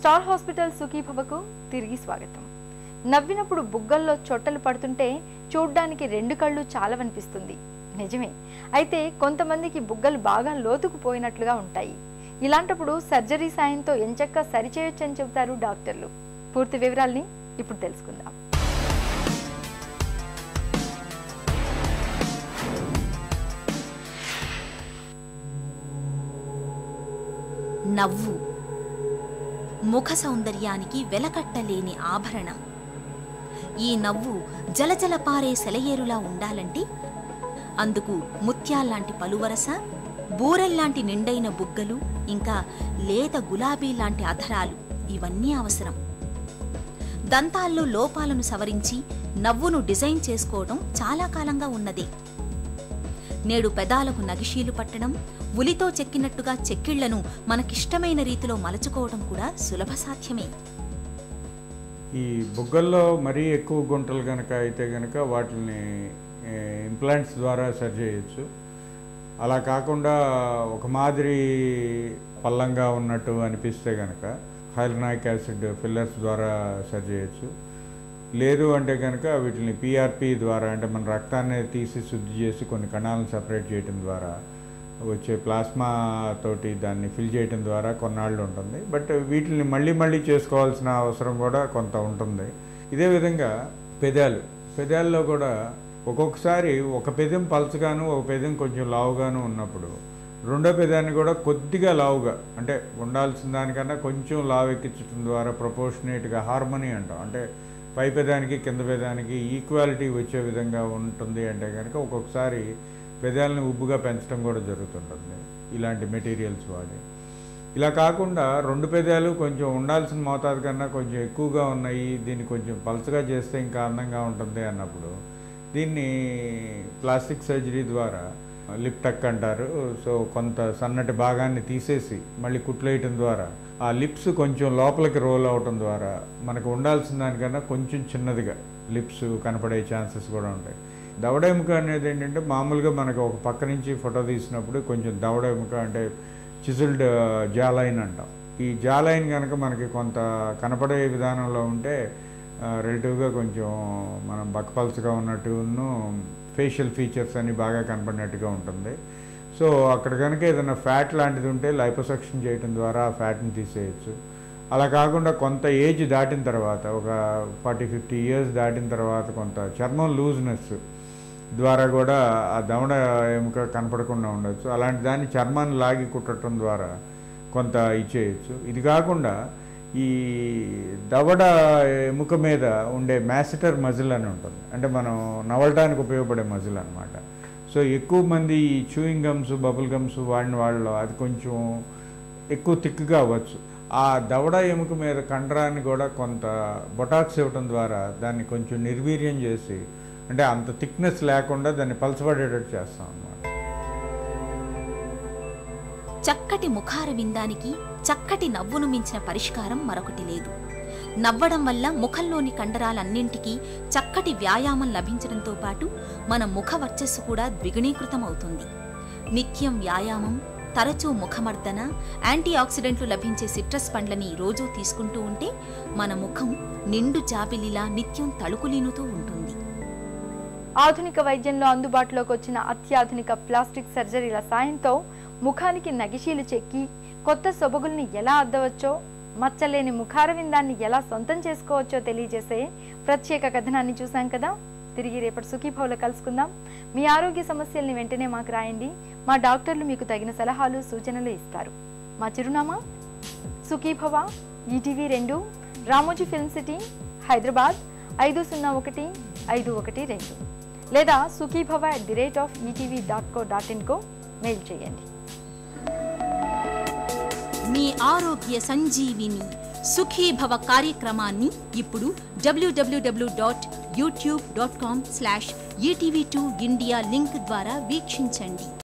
Star hospital సుఖీభవకు తిరిగి స్వాగతం. నవ్వినప్పుడు బుగ్గల్లో చొట్టలు పడుతుంటే చూడ్డానికి రెండు కళ్ళు చాలవనిపిస్తుంది. నిజమే. అయితే కొంతమందికి బుగ్గలు బాగా లోతుకుపోయినట్లుగా ఉంటాయి. ఇలాంటప్పుడు సర్జరీ సాయంతో ఎంచక్కా సరిచేయొచ్చని చెబుతారు డాక్టర్లు. పూర్తి వివరాల్ని ఇప్పుడు తెలుసుకుందాం. నవ్వు ముఖ సౌందర్యానికి వెలకట్టలేని ఆభరణం. ఈ నవ్వు జలజల పారే సెలయేరులా ఉండాలంటే అందుకు ముత్యాల్లాంటి పలువరస, బూరెల్లాంటి నిండైన బుగ్గలు, ఇంకా లేత గులాబీ లాంటి అధరాలు ఇవన్నీ అవసరం. దంతాల్లో లోపాలను సవరించి నవ్వును డిజైన్ చేసుకోవడం చాలా కాలంగా ఉన్నదే. నేడు పెదాలకు నగిషీలు పట్టడం, ఉలితో చెక్కినట్టుగా చెక్కిళ్లను మనకిష్టమైన రీతిలో మలచుకోవడం కూడా సులభ సాధ్యమే. ఈ బుగ్గల్లో మరీ ఎక్కువ గుంటలు కనుక అయితే కనుక వాటిని ఇంప్లాంట్స్ ద్వారా సరి చేయొచ్చు. అలా కాకుండా ఒక మాదిరి పల్లంగా ఉన్నట్టు అనిపిస్తే కనుక హైలనాయిక్ యాసిడ్ ఫిల్లర్స్ ద్వారా సరి చేయొచ్చు. లేదు అంటే కనుక వీటిని పిఆర్పి ద్వారా, అంటే మన రక్తాన్ని తీసి శుద్ధి చేసి కొన్ని కణాలను సపరేట్ చేయడం ద్వారా వచ్చే ప్లాస్మా తోటి దాన్ని ఫిల్ చేయడం ద్వారా కొన్నాళ్ళు ఉంటుంది. బట్ వీటిని మళ్ళీ చేసుకోవాల్సిన అవసరం కూడా కొంత ఉంటుంది. ఇదే విధంగా పెదాల్లో కూడా ఒక్కొక్కసారి ఒక పెదం పలచగాను ఒక పెదం కొంచెం లావుగాను ఉన్నప్పుడు రెండో పెదాన్ని కూడా కొద్దిగా లావుగా, అంటే ఉండాల్సిన దానికన్నా కొంచెం లావు ఎక్కించడం ద్వారా ప్రపోర్షనేట్గా హార్మోనీ అంటాం, అంటే పై పెదానికి కింద పెదానికి ఈక్వాలిటీ వచ్చే విధంగా ఉంటుంది. అంటే కనుక ఒక్కొక్కసారి పెదాలను ఉబ్బుగా పెంచడం కూడా జరుగుతుంటుంది ఇలాంటి మెటీరియల్స్ వాడి. ఇలా కాకుండా రెండు పెదాలు కొంచెం ఉండాల్సిన మోతాదు కన్నా కొంచెం ఎక్కువగా ఉన్నాయి, దీన్ని కొంచెం పలచగా చేస్తే ఇంకా అందంగా ఉంటుంది అన్నప్పుడు దీన్ని ప్లాస్టిక్ సర్జరీ ద్వారా లిప్ టక్ అంటారు. సో కొంత సన్నటి భాగాన్ని తీసేసి మళ్ళీ కుట్లేయటం ద్వారా ఆ లిప్స్ కొంచెం లోపలికి రోల్ అవటం ద్వారా మనకు ఉండాల్సిన దానికన్నా కొంచెం చిన్నదిగా లిప్స్ కనపడే ఛాన్సెస్ కూడా ఉంటాయి. దవడ ఎముక అనేది ఏంటంటే మామూలుగా మనకు ఒక పక్క నుంచి ఫోటో తీసినప్పుడు కొంచెం దవడ ఎముక అంటే చిజిల్డ్ జాలైన్ అంటాం. ఈ జాలైన్ కనుక మనకి కొంత కనపడే విధానంలో ఉంటే రిలేటివ్గా కొంచెం మనం బక్కపల్చగా ఉన్నట్టును ఫేషియల్ ఫీచర్స్ అన్ని బాగా కనపడినట్టుగా ఉంటుంది. సో అక్కడ కనుక ఏదైనా ఫ్యాట్ లాంటిది ఉంటే లైపోసక్షన్ చేయడం ద్వారా ఆ ఫ్యాట్ని తీసేయచ్చు. అలా కాకుండా కొంత ఏజ్ దాటిన తర్వాత, ఒక 40-50 ఇయర్స్ దాటిన తర్వాత కొంత చర్మం లూజ్నెస్ ద్వారా కూడా ఆ దవడ ఎముక కనపడకుండా ఉండొచ్చు. అలాంటి దాన్ని చర్మాన్ని లాగి కుట్టడం ద్వారా కొంత ఇచ్చేయచ్చు. ఇది కాకుండా ఈ దవడ ఎముక మీద ఉండే మ్యాసిటర్ మజిల్ అని ఉంటుంది, అంటే మనం నవలటానికి ఉపయోగపడే మజిల్ అనమాట. సో ఎక్కువ మంది ఈ చూయింగ్ గమ్స్, బబుల్ గమ్స్ వాడిన వాళ్ళలో అది కొంచెం ఎక్కువ థిక్గా అవ్వచ్చు. ఆ దవడ ఎముక మీద కండరాన్ని కూడా కొంత బొటాక్స్ ఇవ్వటం ద్వారా దాన్ని కొంచెం నిర్వీర్యం చేసి, అంటే అంత థిక్నెస్ లేకుండా దాన్ని పలచబడేటట్టు చేస్తాం అన్నమాట. చక్కటి ముఖార విందానికి చక్కటి నవ్వును మించిన పరిష్కారం మరొకటి లేదు. నవ్వడం వల్ల ముఖంలోని కండరాలన్నింటికీ చక్కటి వ్యాయామం లభించడంతో పాటు మన ముఖ వర్చస్సు కూడా ద్విగుణీకృతం అవుతుంది. నిత్యం వ్యాయామం, తరచూ ముఖమర్దన, యాంటీ ఆక్సిడెంట్లు లభించే సిట్రస్ పండ్లని రోజూ తీసుకుంటూ ఉంటే మన ముఖం నిండు జాబిలిలా నిత్యం తళుకులీనుతూ ఉంటుంది. ఆధునిక వైద్యంలో అందుబాటులోకి వచ్చిన అత్యాధునిక ప్లాస్టిక్ సర్జరీల సాయంతో ముఖానికి నగిషీలు చెక్కి కొత్త సొబగుల్ని ఎలా అద్దవచ్చో, మచ్చలేని ముఖార విందాన్ని ఎలా సొంతం చేసుకోవచ్చో తెలియజేసే ప్రత్యేక కథనాన్ని చూసాం కదా. తిరిగి రేపటి సుఖీభవలో కలుసుకుందాం. మీ ఆరోగ్య సమస్యల్ని వెంటనే మాకు రాయండి. మా డాక్టర్లు మీకు తగిన సలహాలు, సూచనలు ఇస్తారు. మా చిరునామా Sukhibhava, ETV 2, Ramoji film city, Hyderabad 501512, లేదా sukhibhava@etv.co.in మెయిల్ చేయండి. మీ ఆరోగ్య సంజీవిని సుఖీభవ కార్యక్రమాన్ని ఇప్పుడు www.youtube.com/etv2india లింక్ ద్వారా వీక్షించండి.